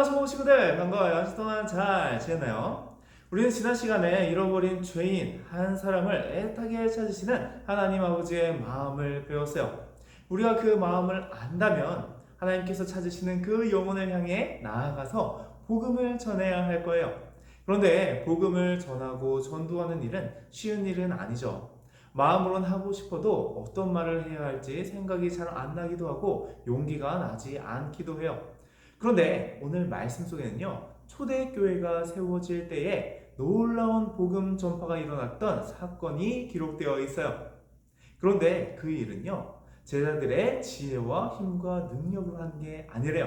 소모 친구들 반가워요. 한 주 동안 잘 지냈나요? 우리는 지난 시간에 잃어버린 죄인 한 사람을 애타게 찾으시는 하나님 아버지의 마음을 배웠어요. 우리가 그 마음을 안다면 하나님께서 찾으시는 그 영혼을 향해 나아가서 복음을 전해야 할 거예요. 그런데 복음을 전하고 전도하는 일은 쉬운 일은 아니죠. 마음으론 하고 싶어도 어떤 말을 해야 할지 생각이 잘 안 나기도 하고 용기가 나지 않기도 해요. 그런데 오늘 말씀 속에는요, 초대교회가 세워질 때에 놀라운 복음 전파가 일어났던 사건이 기록되어 있어요. 그런데 그 일은요, 제자들의 지혜와 힘과 능력으로 한 게 아니래요.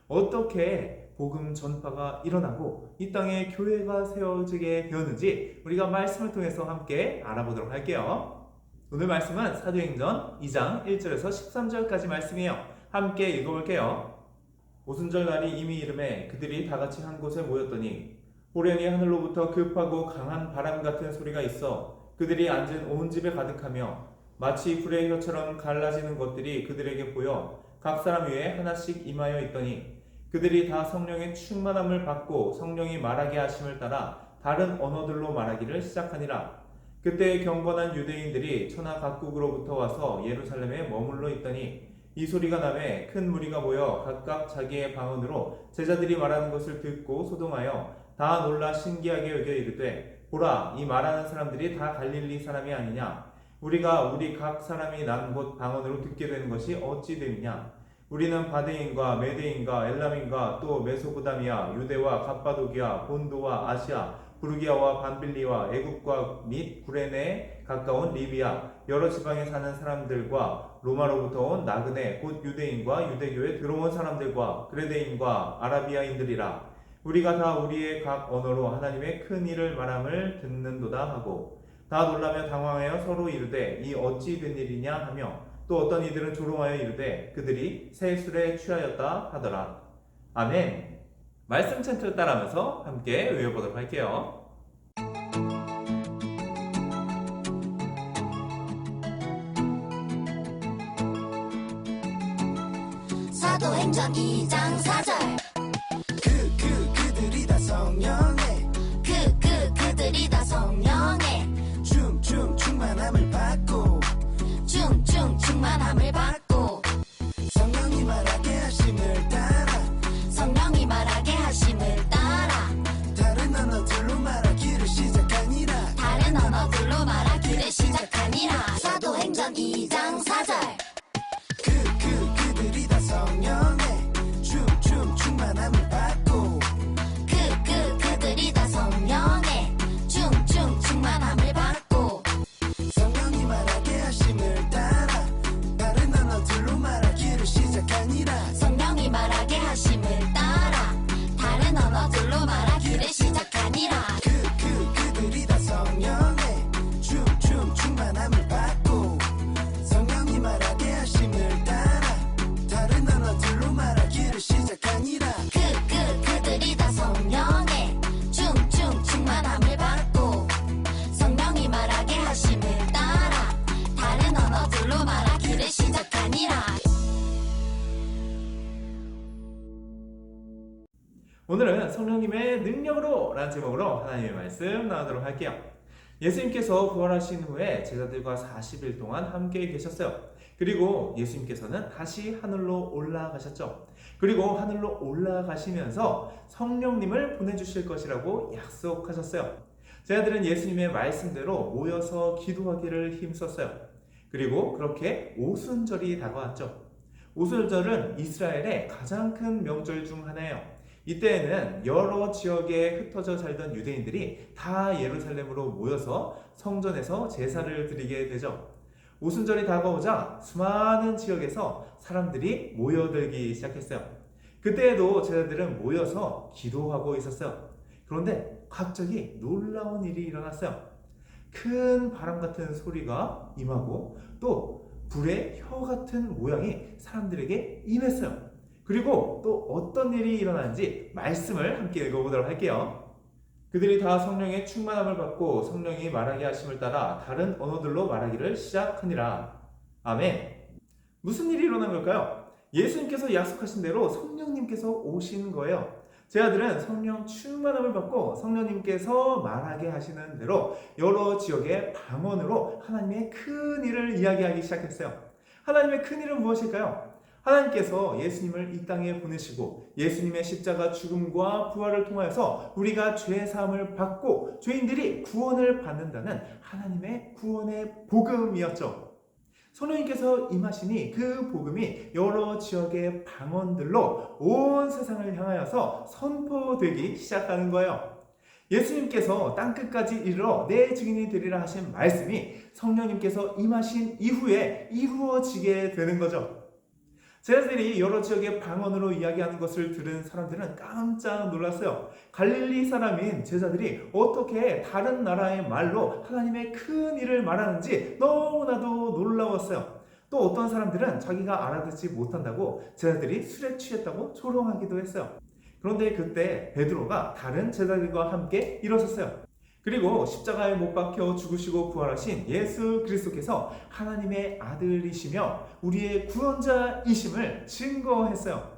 어떻게 복음 전파가 일어나고 이 땅에 교회가 세워지게 되었는지 우리가 말씀을 통해서 함께 알아보도록 할게요. 오늘 말씀은 사도행전 2장 1절에서 13절까지 말씀이에요. 함께 읽어볼게요. 오순절 날이 이미 이름에 그들이 다 같이 한 곳에 모였더니 호련히 하늘로부터 급하고 강한 바람 같은 소리가 있어 그들이 앉은 온 집에 가득하며 마치 불의 혀처럼 갈라지는 것들이 그들에게 보여 각 사람 위에 하나씩 임하여 있더니 그들이 다 성령의 충만함을 받고 성령이 말하게 하심을 따라 다른 언어들로 말하기를 시작하니라. 그때 경건한 유대인들이 천하 각국으로부터 와서 예루살렘에 머물러 있더니 이 소리가 나매 큰 무리가 모여 각각 자기의 방언으로 제자들이 말하는 것을 듣고 소동하여 다 놀라 신기하게 여겨 이르되 보라, 이 말하는 사람들이 다 갈릴리 사람이 아니냐? 우리가 우리 각 사람이 난 곳 방언으로 듣게 되는 것이 어찌 됨이냐? 우리는 바데인과 메데인과 엘람인과 또 메소포다미아, 유대와 갑바도기아, 본도와 아시아, 부르기아와 반빌리와 애굽과 및 구레네에 가까운 리비아, 여러 지방에 사는 사람들과 로마로부터 온 나그네 곧 유대인과 유대교에 들어온 사람들과 그레데인과 아라비아인들이라. 우리가 다 우리의 각 언어로 하나님의 큰 일을 말함을 듣는도다 하고 다 놀라며 당황하여 서로 이르되 이 어찌 된 일이냐 하며 또 어떤 이들은 조롱하여 이르되 그들이 새 술에 취하였다 하더라. 아멘. 말씀 챈트를 따라하면서 함께 외워보도록 할게요. 사도행전 2장 4절 그들이 다 성령에 그들이 다 성령에 충만함을 받고 충만함을 받고 성령이 말하게 하심을 따라 성령이 말하게 하심을 따라 다른 언어들로 말하기를 시작하니라. 다른 언어들로 말하기를 시작하니라. 사도행전 2장 4절 그들이 다 성령에 충만함을 받고 그들이 다 성령에 충만함을 받고 성령이 말하게 하심을 따라 다른 언어들로 말하기를 시작하니라. 성령이 말하게 하심을 따라 다른 언어들로 말하기를 시작하니라. 그들이 다 성령에 충만함을 받고 성령이 말하게 하심을 따라 다른 언어들로 말하기를 시작하니라. 그들이 다 성령에 충만함을 받고 성령이 말하게 하심을 따라 다른 언어들로 말하기를 시작하니라. 오늘은 성령님의 능력으로 라는 제목으로 하나님의 말씀 나누도록 할게요. 예수님께서 부활하신 후에 제자들과 40일 동안 함께 계셨어요. 그리고 예수님께서는 다시 하늘로 올라가셨죠. 그리고 하늘로 올라가시면서 성령님을 보내주실 것이라고 약속하셨어요. 제자들은 예수님의 말씀대로 모여서 기도하기를 힘썼어요. 그리고 그렇게 오순절이 다가왔죠. 오순절은 이스라엘의 가장 큰 명절 중 하나예요. 이때에는 여러 지역에 흩어져 살던 유대인들이 다 예루살렘으로 모여서 성전에서 제사를 드리게 되죠. 오순절이 다가오자 수많은 지역에서 사람들이 모여들기 시작했어요. 그때에도 제자들은 모여서 기도하고 있었어요. 그런데 갑자기 놀라운 일이 일어났어요. 큰 바람 같은 소리가 임하고 또 불의 혀 같은 모양이 사람들에게 임했어요. 그리고 또 어떤 일이 일어나는지 말씀을 함께 읽어보도록 할게요. 그들이 다 성령의 충만함을 받고 성령이 말하게 하심을 따라 다른 언어들로 말하기를 시작하니라. 아멘. 무슨 일이 일어난 걸까요? 예수님께서 약속하신 대로 성령님께서 오신 거예요. 제 아들은 성령 충만함을 받고 성령님께서 말하게 하시는 대로 여러 지역의 방언으로 하나님의 큰 일을 이야기하기 시작했어요. 하나님의 큰 일은 무엇일까요? 하나님께서 예수님을 이 땅에 보내시고 예수님의 십자가 죽음과 부활을 통하여서 우리가 죄 사함을 받고 죄인들이 구원을 받는다는 하나님의 구원의 복음이었죠. 성령님께서 임하시니 그 복음이 여러 지역의 방언들로 온 세상을 향하여서 선포되기 시작하는 거예요. 예수님께서 땅끝까지 이르러 내 증인이 되리라 하신 말씀이 성령님께서 임하신 이후에 이루어지게 되는 거죠. 제자들이 여러 지역의 방언으로 이야기하는 것을 들은 사람들은 깜짝 놀랐어요. 갈릴리 사람인 제자들이 어떻게 다른 나라의 말로 하나님의 큰 일을 말하는지 너무나도 놀라웠어요. 또 어떤 사람들은 자기가 알아듣지 못한다고 제자들이 술에 취했다고 조롱하기도 했어요. 그런데 그때 베드로가 다른 제자들과 함께 일어섰어요. 그리고 십자가에 못 박혀 죽으시고 부활하신 예수 그리스도께서 하나님의 아들이시며 우리의 구원자이심을 증거했어요.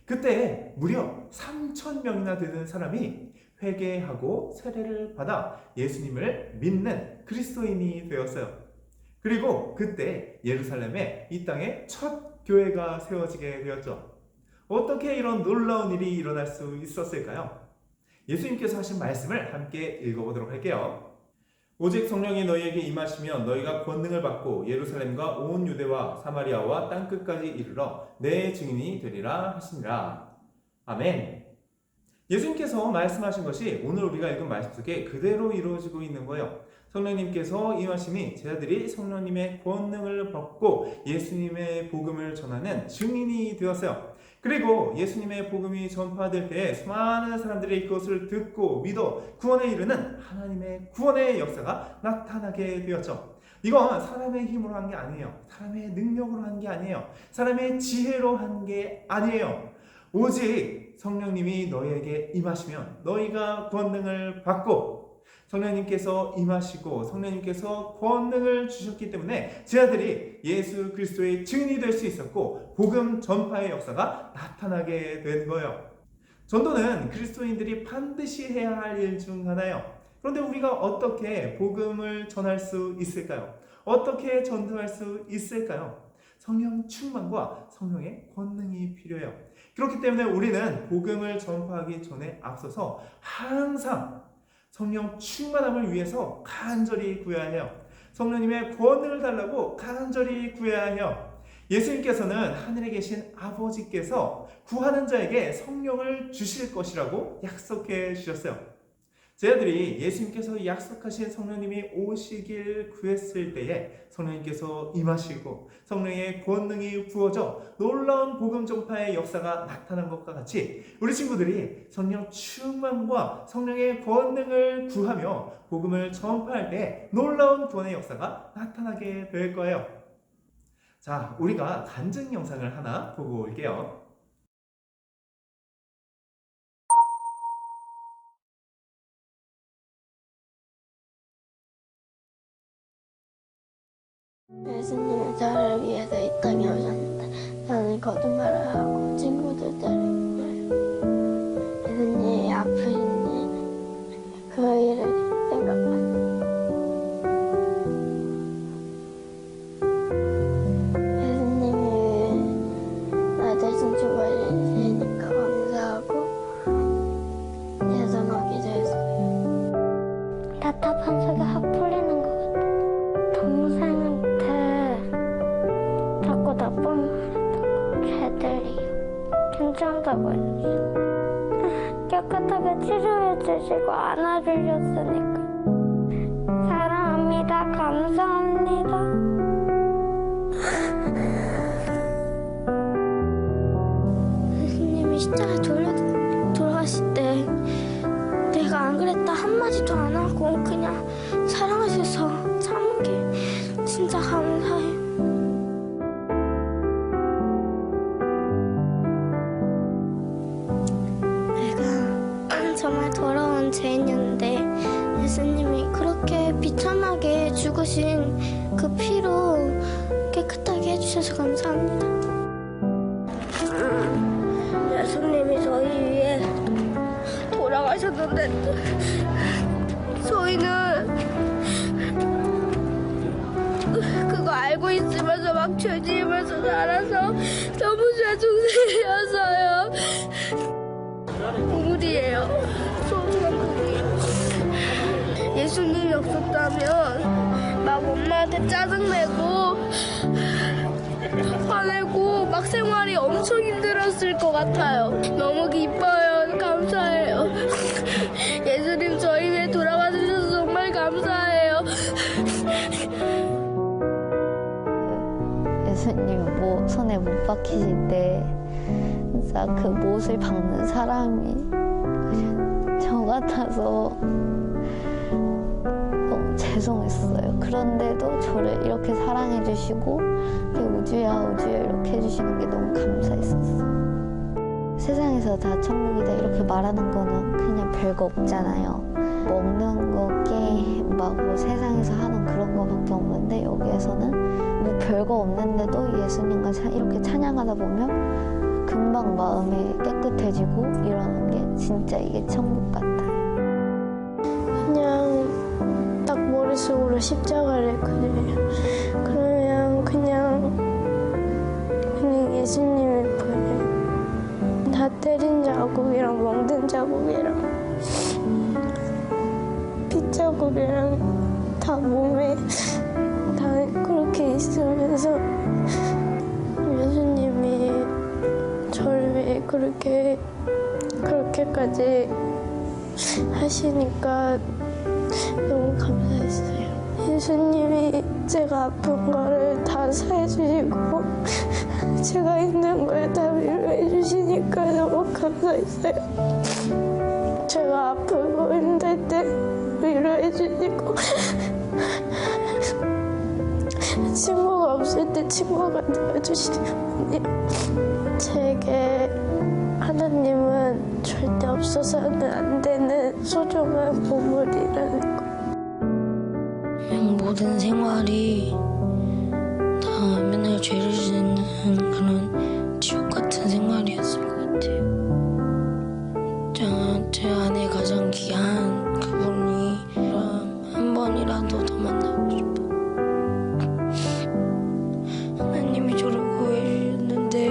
그때 무려 3,000명이나 되는 사람이 회개하고 세례를 받아 예수님을 믿는 그리스도인이 되었어요. 그리고 그때 예루살렘에 이 땅에 첫 교회가 세워지게 되었죠. 어떻게 이런 놀라운 일이 일어날 수 있었을까요? 예수님께서 하신 말씀을 함께 읽어보도록 할게요. 오직 성령이 너희에게 임하시면 너희가 권능을 받고 예루살렘과 온 유대와 사마리아와 땅끝까지 이르러 내 증인이 되리라 하시니라. 아멘. 예수님께서 말씀하신 것이 오늘 우리가 읽은 말씀 속에 그대로 이루어지고 있는 거예요. 성령님께서 임하시니 제자들이 성령님의 권능을 받고 예수님의 복음을 전하는 증인이 되었어요. 그리고 예수님의 복음이 전파될 때에 수많은 사람들이 그것을 듣고 믿어 구원에 이르는 하나님의 구원의 역사가 나타나게 되었죠. 이건 사람의 힘으로 한 게 아니에요. 사람의 능력으로 한 게 아니에요. 사람의 지혜로 한 게 아니에요. 오직 성령님이 너희에게 임하시면 너희가 권능을 받고 성령님께서 임하시고 성령님께서 권능을 주셨기 때문에 제자들이 예수 그리스도의 증인이 될 수 있었고 복음 전파의 역사가 나타나게 된 거예요. 전도는 그리스도인들이 반드시 해야 할 일 중 하나예요. 그런데 우리가 어떻게 복음을 전할 수 있을까요? 어떻게 전도할 수 있을까요? 성령 충만과 성령의 권능이 필요해요. 그렇기 때문에 우리는 복음을 전파하기 전에 앞서서 항상 성령 충만함을 위해서 간절히 구해야 해요. 성령님의 권능을 달라고 간절히 구해야 해요. 예수님께서는 하늘에 계신 아버지께서 구하는 자에게 성령을 주실 것이라고 약속해 주셨어요. 제자들이 예수님께서 약속하신 성령님이 오시길 구했을 때에 성령님께서 임하시고 성령의 권능이 부어져 놀라운 복음 전파의 역사가 나타난 것과 같이 우리 친구들이 성령 충만과 성령의 권능을 구하며 복음을 전파할 때 놀라운 구원의 역사가 나타나게 될 거예요. 자, 우리가 간증 영상을 하나 보고 올게요. 예수님이 저를 위해서 이 땅에 오셨는데 저는 거짓말을 하고 친구들 때리고 예수님이 아프신지 그 일을 생각하니 예수님이 나 대신 죽어주시니까 감사하고 죄송하기 됐어요. 답답한 속에 확 풀리는 것 같아. 동생한테 자꾸 나쁜 말 했다고 걔들이요. 괜찮다고 했어. 깨끗하게 치료해 주시고 안아주셨으니까 사랑합니다. 감사합니다. 예수님이 십자가에 돌아가실 때 내가 안 그랬다 한마디도 안 하고 그냥 사랑하셔서 참은 게 진짜 감사해요. 내가 정말 더러운 죄인이었는데 예수님이 그렇게 비참하게 죽으신 그 피로 깨끗하게 해주셔서 감사합니다. 예수님이 저희 위해 그런데 저희는 그거 알고 있으면서 막 죄지으면서 살아서 너무 죄송스러워서요. 우물이에요. 소중한 분이에요. 예수님이 없었다면 막 엄마한테 짜증내고 화내고 막 생활이 엄청 힘들었을 것 같아요. 너무 기뻐요. 감사해요. 예수님 저희 위해 돌아가 주셔서 정말 감사해요. 예수님 손에 못 박히실 때 진짜 그 못을 박는 사람이 저 같아서 너무 죄송했어요. 그런데도 저를 이렇게 사랑해 주시고 우주야 우주야 이렇게 해주시는 게 너무 감사했었어요. 세상에서 다 천국이다 이렇게 말하는 거는 그냥 별거 없잖아요. 먹는 거, 게임, 뭐 세상에서 하는 그런 거밖에 없는데 여기에서는 뭐 별거 없는데도 예수님과 이렇게 찬양하다 보면 금방 마음이 깨끗해지고 이러는 게 진짜 이게 천국 같아요. 그냥 딱 머릿속으로 십자가를 그려요. 그러면 그냥 예수님을 보여요. 다 때린 자국이랑 멍든 자국이랑 핏자국이랑 다 몸에 다 그렇게 있으면서 예수님이 저를 위해 그렇게까지 하시니까 너무 감사했어요. 예수님이 제가 아픈 거를 다 사해주시고 제가 힘든 걸 다 위로해 주시니까 너무 감사했어요. 제가 아프고 힘들 때 위로해 주시고 친구가 없을 때 친구가 되어주시니 제게 하나님은 절대 없어서는 안 되는 소중한 보물이라는 거. 모든 생활이 다 맨날 죄를 짓는 그런 지옥 같은 생활이었을 것 같아요. 제 안에 가장 귀한 그분이 한 번이라도 더 만나고 싶어요. 하나님이 저를 구해주셨는데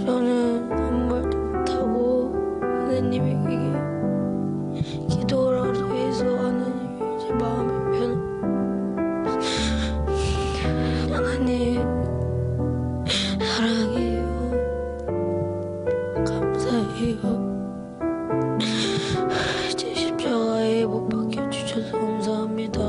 저는 아무 말도 못하고 하나님에게 기도라도 해서 하나님이 제 마음을 하나님 사랑해요. 감사해요. 제 십자가에 못 박혀주셔서 감사합니다.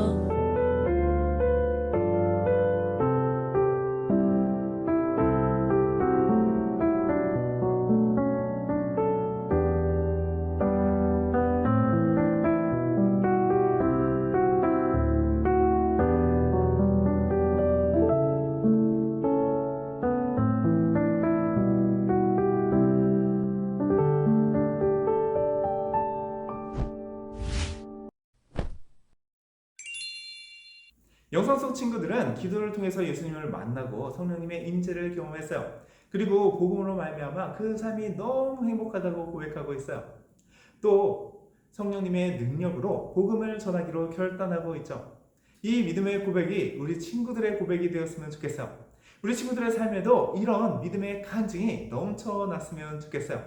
영상 속 친구들은 기도를 통해서 예수님을 만나고 성령님의 임재를 경험했어요. 그리고 복음으로 말미암아 그 삶이 너무 행복하다고 고백하고 있어요. 또 성령님의 능력으로 복음을 전하기로 결단하고 있죠. 이 믿음의 고백이 우리 친구들의 고백이 되었으면 좋겠어요. 우리 친구들의 삶에도 이런 믿음의 간증이 넘쳐났으면 좋겠어요.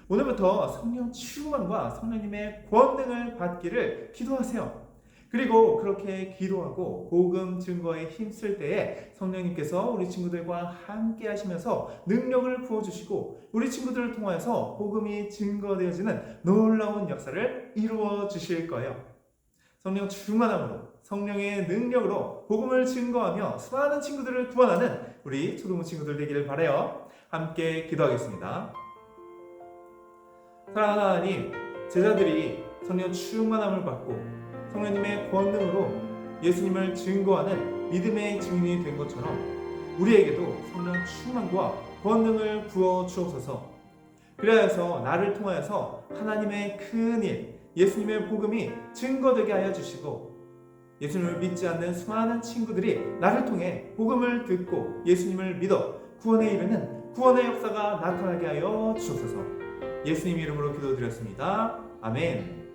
오늘부터 성령 충만과 성령님의 권능을 받기를 기도하세요. 그리고 그렇게 기도하고 복음 증거에 힘쓸 때에 성령님께서 우리 친구들과 함께 하시면서 능력을 부어주시고 우리 친구들을 통하여서 복음이 증거되어지는 놀라운 역사를 이루어 주실 거예요. 성령 충만함으로 성령의 능력으로 복음을 증거하며 수많은 친구들을 구원하는 우리 초등부 친구들 되기를 바라요. 함께 기도하겠습니다. 사랑하는 하나님, 제자들이 성령 충만함을 받고 성령님의 권능으로 예수님을 증거하는 믿음의 증인이 된 것처럼 우리에게도 성령 충만과 권능을 부어 주옵소서. 그래서 나를 통하여서 하나님의 큰 일, 예수님의 복음이 증거되게 하여 주시고 예수님을 믿지 않는 수많은 친구들이 나를 통해 복음을 듣고 예수님을 믿어 구원에 이르는 구원의 역사가 나타나게 하여 주옵소서. 예수님 이름으로 기도드렸습니다. 아멘.